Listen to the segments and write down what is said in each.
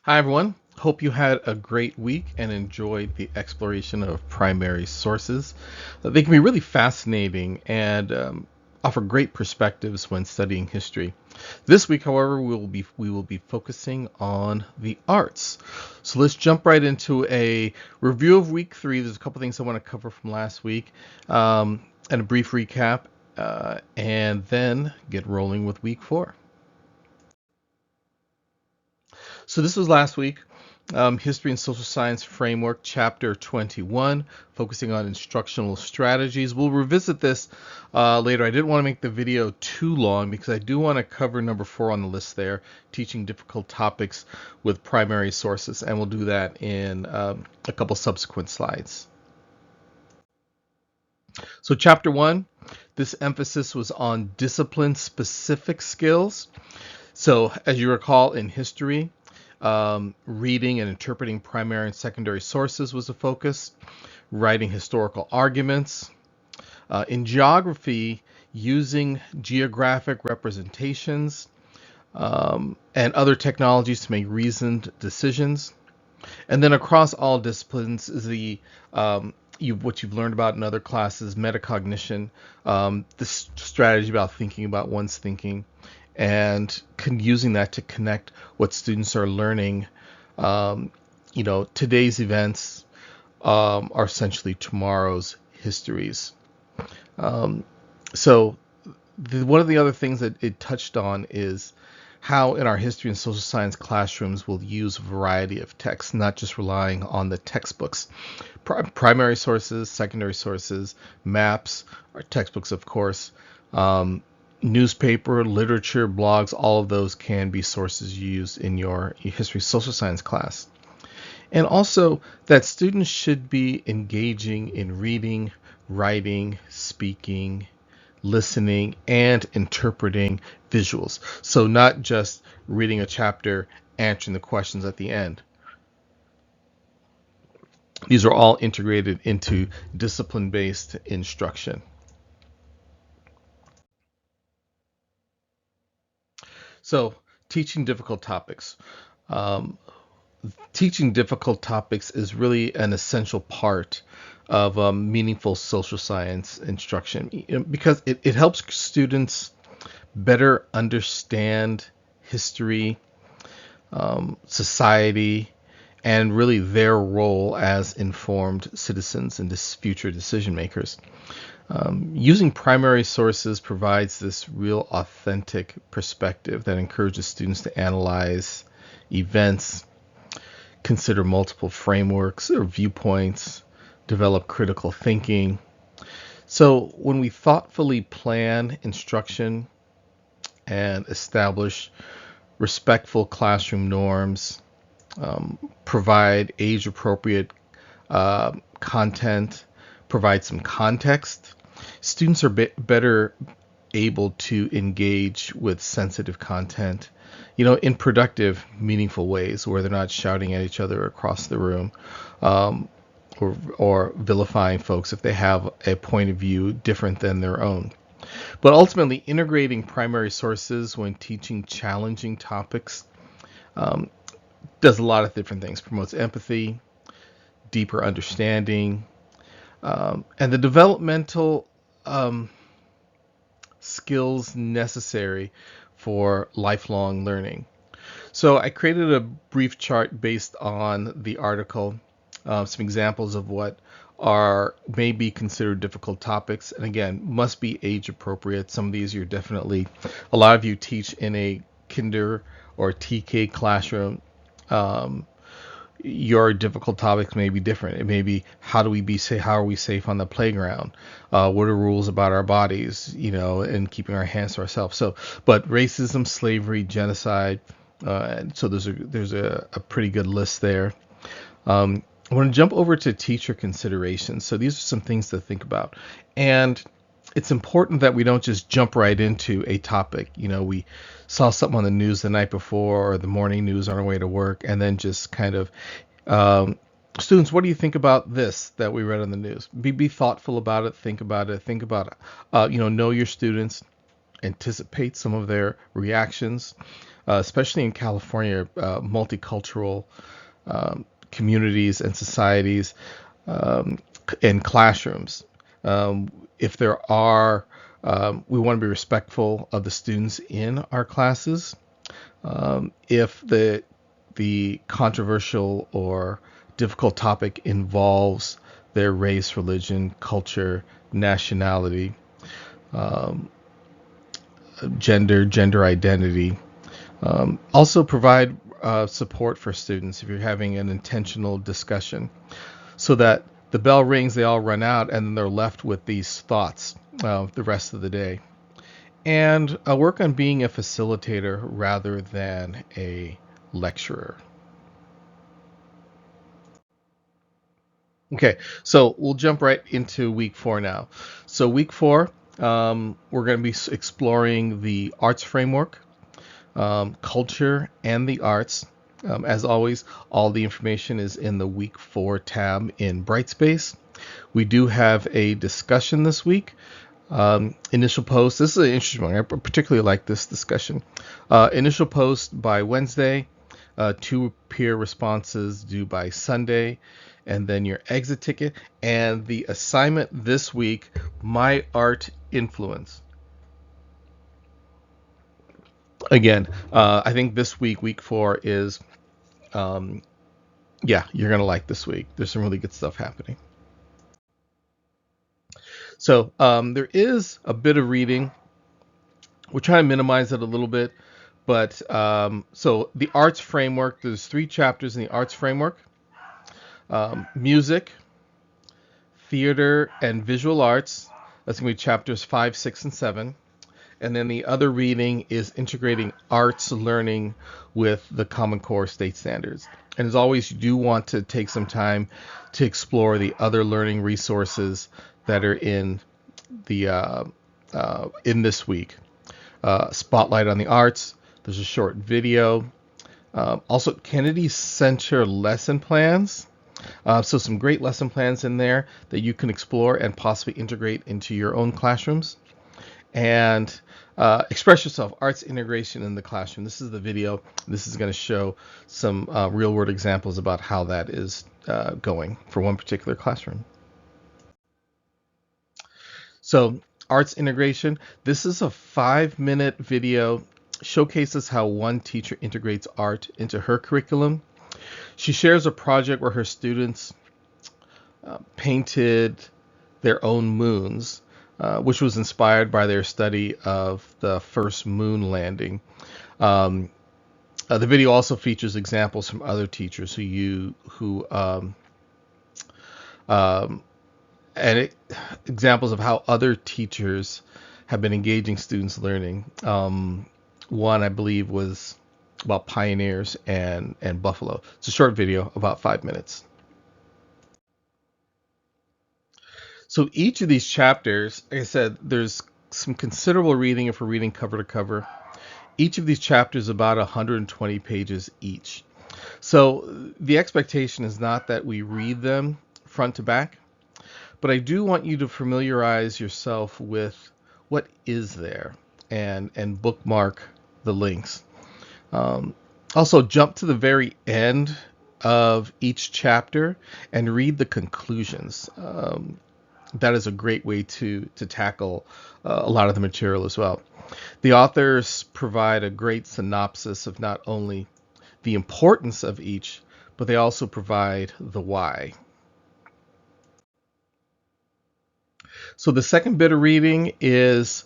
Hi, everyone. Hope you had a great week and enjoyed the exploration of primary sources. They can be really fascinating and offer great perspectives when studying history. This week, however, we will be focusing on the arts. So let's jump right into a review of week three. There's a couple things I want to cover from last week, and a brief recap, and then get rolling with week four. So this was last week. History and Social Science Framework, Chapter 21, focusing on instructional strategies. We'll revisit this later. I didn't want to make the video too long because I do want to cover number 4 on the list there, teaching difficult topics with primary sources, and we'll do that in a couple subsequent slides. So, Chapter 1, this emphasis was on discipline-specific skills. So, as you recall in history, reading and interpreting primary and secondary sources was a focus, writing historical arguments. In geography, using geographic representations and other technologies to make reasoned decisions. And then across all disciplines is what you've learned about in other classes, metacognition, this strategy about thinking about one's thinking, and using that to connect what students are learning. Today's events are essentially tomorrow's histories. Um, so one of the other things that it touched on is how in our history and social science classrooms we'll use a variety of texts, not just relying on the textbooks. Primary sources, secondary sources, maps, or textbooks, of course, um, newspaper, literature, blogs, all of those can be sources used in your history social science class. And also that students should be engaging in reading, writing, speaking, listening, and interpreting visuals. So not just reading a chapter, answering the questions at the end. These are all integrated into discipline-based instruction. So teaching difficult topics. Um, Teaching difficult topics is really an essential part of meaningful social science instruction because it helps students better understand history, society, and really their role as informed citizens and future decision makers. Using primary sources provides this real authentic perspective that encourages students to analyze events, consider multiple frameworks or viewpoints, develop critical thinking. So when we thoughtfully plan instruction and establish respectful classroom norms, provide age appropriate content, provide some context, students are better able to engage with sensitive content, in productive, meaningful ways where they're not shouting at each other across the room, um, or vilifying folks if they have a point of view different than their own. But ultimately, integrating primary sources when teaching challenging topics um, does a lot of different things. Promotes empathy, deeper understanding, and the developmental um, skills necessary for lifelong learning. So I created a brief chart based on the article, some examples of what are may be considered difficult topics, and again, must be age appropriate. Some of these you're definitely, a lot of you teach in a kinder or TK classroom. Um, your difficult topics may be different. It may be how are we safe on the playground? What are rules about our bodies, and keeping our hands to ourselves. So, but racism, slavery, genocide. And so there's a pretty good list there. I want to jump over to teacher considerations. So these are some things to think about, and it's important that we don't just jump right into a topic. We saw something on the news the night before or the morning news on our way to work, and then just kind of, um, students, what do you think about this that we read on the news? Be thoughtful about it. Think about it. Think about, know your students, anticipate some of their reactions. especially in California, multicultural communities and societies in classrooms. If there are, we want to be respectful of the students in our classes. If the controversial or difficult topic involves their race, religion, culture, nationality, gender identity. Also provide support for students if you're having an intentional discussion, so that the bell rings, they all run out, and then they're left with these thoughts the rest of the day. And work on being a facilitator rather than a lecturer. Okay, so we'll jump right into week 4 now. So week 4, we're going to be exploring the arts framework, culture, and the arts. As always, all the information is in the week 4 tab in Brightspace. We do have a discussion this week. Initial post. This is an interesting one. I particularly like this discussion. Initial post by Wednesday. 2 peer responses due by Sunday, and then your exit ticket. And the assignment this week, my art influence. Again, I think this week, week 4, is, yeah, you're going to like this week. There's some really good stuff happening. So there is a bit of reading. We're trying to minimize it a little bit. But so the arts framework, there's 3 chapters in the arts framework. Music, theater, and visual arts. That's going to be chapters 5, 6, and 7. And then the other reading is integrating arts learning with the Common Core state standards. And as always, you do want to take some time to explore the other learning resources that are in the in this week. Spotlight on the arts. There's a short video. Also, Kennedy Center lesson plans. So some great lesson plans in there that you can explore and possibly integrate into your own classrooms. And express yourself, arts integration in the classroom. This is the video. This is going to show some real world examples about how that is going for one particular classroom. So arts integration. This is a 5-minute video, showcases how one teacher integrates art into her curriculum. She shares a project where her students painted their own moons, which was inspired by their study of the first moon landing. The video also features examples from other teachers examples of how other teachers have been engaging students learning. One, I believe, was about pioneers and Buffalo. It's a short video, about 5 minutes. So each of these chapters, like I said, there's some considerable reading if we're reading cover to cover. Each of these chapters is about 120 pages each. So the expectation is not that we read them front to back, but I do want you to familiarize yourself with what is there and bookmark the links. Also, jump to the very end of each chapter and read the conclusions. That is a great way to tackle a lot of the material as well. The authors provide a great synopsis of not only the importance of each, but they also provide the why. So the second bit of reading is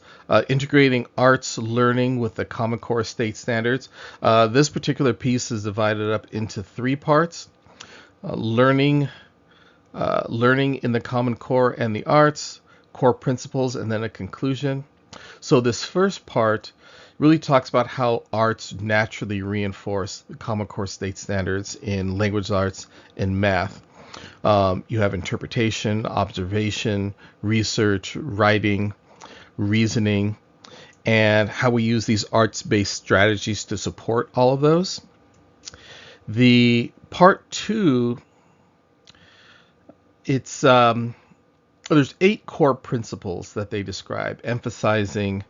integrating arts learning with the Common Core state standards. This particular piece is divided up into 3 parts. Learning in the Common Core and the arts, core principles, and then a conclusion. So this first part really talks about how arts naturally reinforce the Common Core state standards in language arts and math. You have interpretation, observation, research, writing, reasoning, and how we use these arts-based strategies to support all of those. The part 2, it's there's 8 core principles that they describe, emphasizing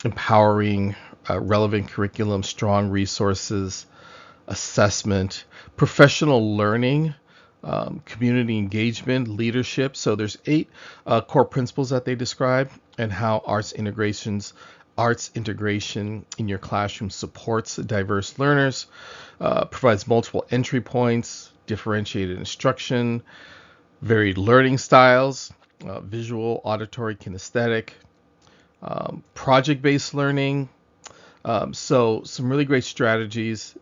empowering, relevant curriculum, strong resources, assessment, professional learning, community engagement, leadership. So there's 8 core principles that they describe, and how arts integration in your classroom supports diverse learners, provides multiple entry points, differentiated instruction, varied learning styles, visual, auditory, kinesthetic, project-based learning. So some really great strategies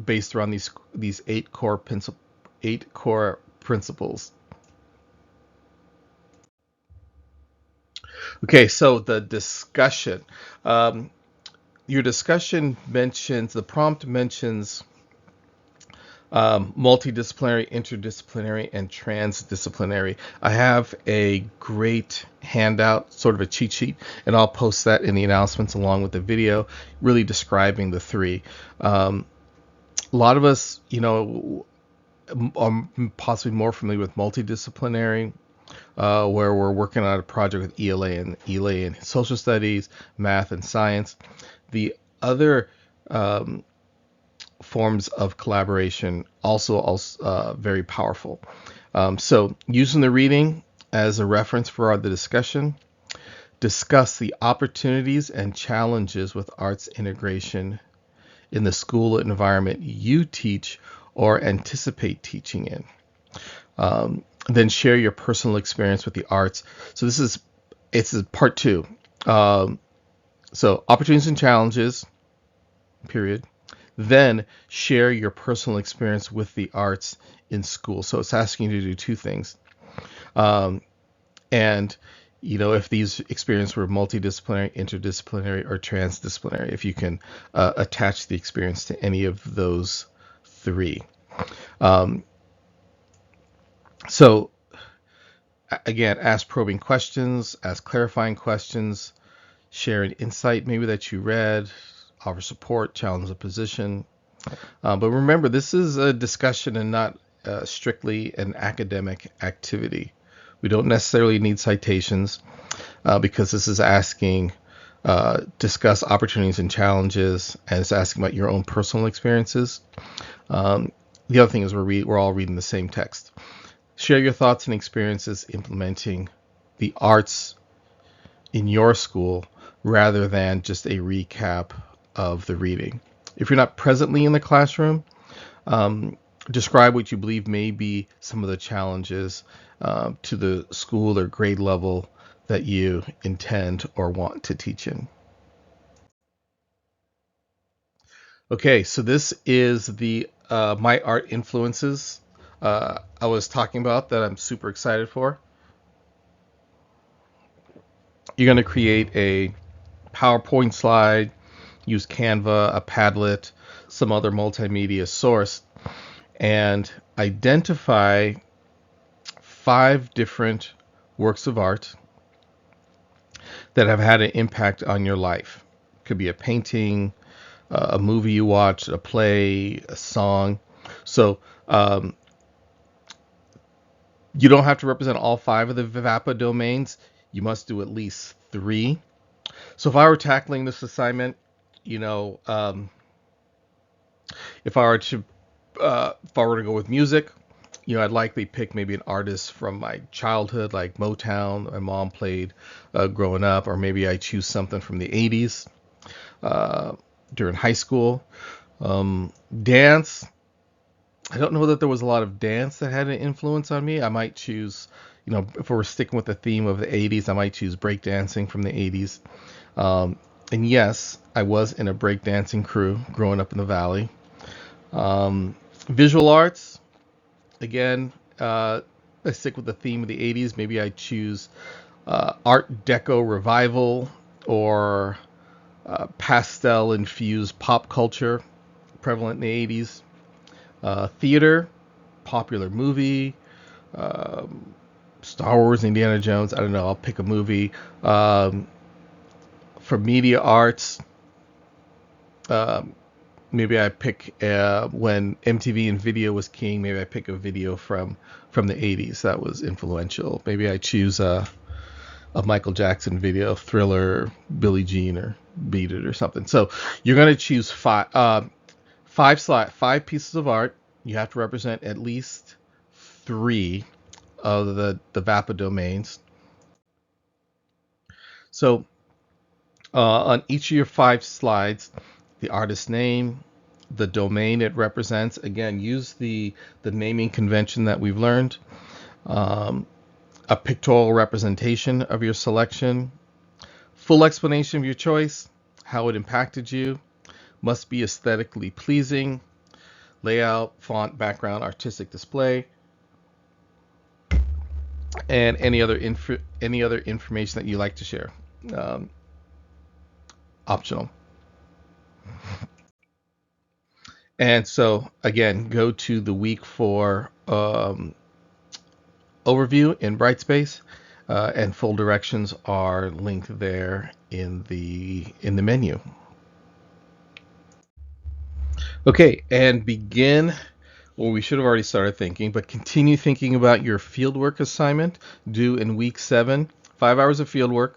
based around these 8 core principles. Okay, so the discussion. Your discussion mentions, the prompt mentions multidisciplinary, interdisciplinary, and transdisciplinary. I have a great handout, sort of a cheat sheet, and I'll post that in the announcements along with the video, really describing the 3. A lot of us, are possibly more familiar with multidisciplinary, where we're working on a project with ELA and social studies, math, and science. The other forms of collaboration also very powerful. So using the reading as a reference for the discussion, discuss the opportunities and challenges with arts integration in the school environment you teach or anticipate teaching in. Then share your personal experience with the arts. So it's part 2. So opportunities and challenges, period. Then share your personal experience with the arts in school. So it's asking you to do 2 things. And if these experiences were multidisciplinary, interdisciplinary, or transdisciplinary, if you can attach the experience to any of those 3. So again, ask probing questions, ask clarifying questions, share an insight maybe that you read, offer support, challenge the position. But remember, this is a discussion and not strictly an academic activity. We don't necessarily need citations because this is asking, discuss opportunities and challenges, and it's asking about your own personal experiences. The other thing is we're all reading the same text. Share your thoughts and experiences implementing the arts in your school rather than just a recap of the reading. If you're not presently in the classroom, describe what you believe may be some of the challenges to the school or grade level that you intend or want to teach in. Okay, so this is the My Art Influences I was talking about that I'm super excited for. You're going to create a PowerPoint slide, use Canva, a Padlet, some other multimedia source, and identify 5 different works of art that have had an impact on your life. It could be a painting, a movie you watched, a play, a song. So you don't have to represent all 5 of the VIVAPA domains. You must do at least 3. So if I were tackling this assignment, if I were to go with music, I'd likely pick maybe an artist from my childhood, like Motown, my mom played growing up, or maybe I choose something from the 80s during high school. Dance, I don't know that there was a lot of dance that had an influence on me. I might choose, if we're sticking with the theme of the 80s, I might choose breakdancing from the 80s. And yes, I was in a breakdancing crew growing up in the Valley. Visual arts, again, I stick with the theme of the 80s. Maybe I choose Art Deco revival or pastel-infused pop culture prevalent in the 80s. Theater, popular movie, Star Wars, Indiana Jones. I don't know. I'll pick a movie. For media arts, maybe I pick when MTV and video was king. Maybe I pick a video from the 80s that was influential. Maybe I choose a Michael Jackson video, Thriller, Billie Jean, or Beat It or something. So you're going to choose five pieces of art. You have to represent at least 3 of the VAPA domains. So on each of your 5 slides, the artist's name, the domain it represents. Again, use the naming convention that we've learned. A pictorial representation of your selection. Full explanation of your choice, how it impacted you. Must be aesthetically pleasing. Layout, font, background, artistic display, and any other information that you like to share. Optional. And so again, go to the week 4 overview in Brightspace, and full directions are linked there in the menu. Okay, and begin. Well, we should have already started thinking, but continue thinking about your fieldwork assignment due in week 7. 5 hours of fieldwork.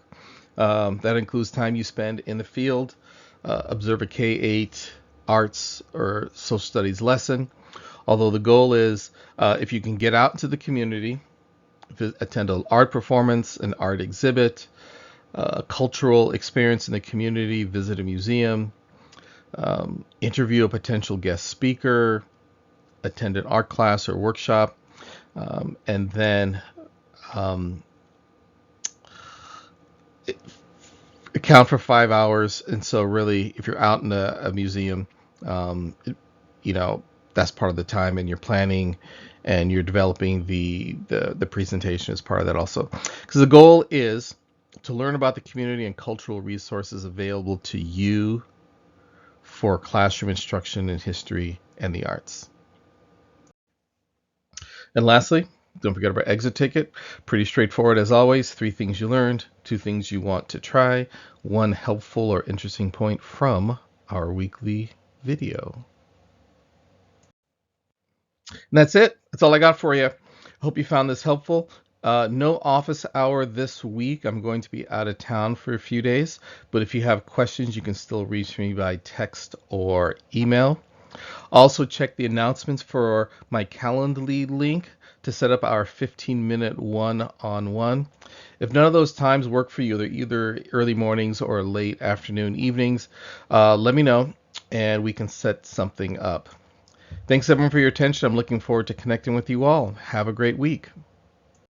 That includes time you spend in the field. Observe a K-8 arts or social studies lesson. Although the goal is, if you can get out into the community, attend an art performance, an art exhibit, a cultural experience in the community, visit a museum, interview a potential guest speaker, attend an art class or workshop, and then account for 5 hours. And so really, if you're out in a museum, that's part of the time, and you're planning and you're developing the presentation as part of that also. Because the goal is to learn about the community and cultural resources available to you for classroom instruction in history and the arts. And lastly, don't forget about exit ticket. Pretty straightforward as always. 3 things you learned, 2 things you want to try, 1 helpful or interesting point from our weekly video. And that's it. That's all I got for you. Hope you found this helpful. No office hour this week. I'm going to be out of town for a few days, but if you have questions, you can still reach me by text or email. Also, check the announcements for my Calendly link to set up our 15-minute one-on-one. If none of those times work for you, they're either early mornings or late afternoon, evenings, let me know and we can set something up. Thanks everyone for your attention. I'm looking forward to connecting with you all. Have a great week.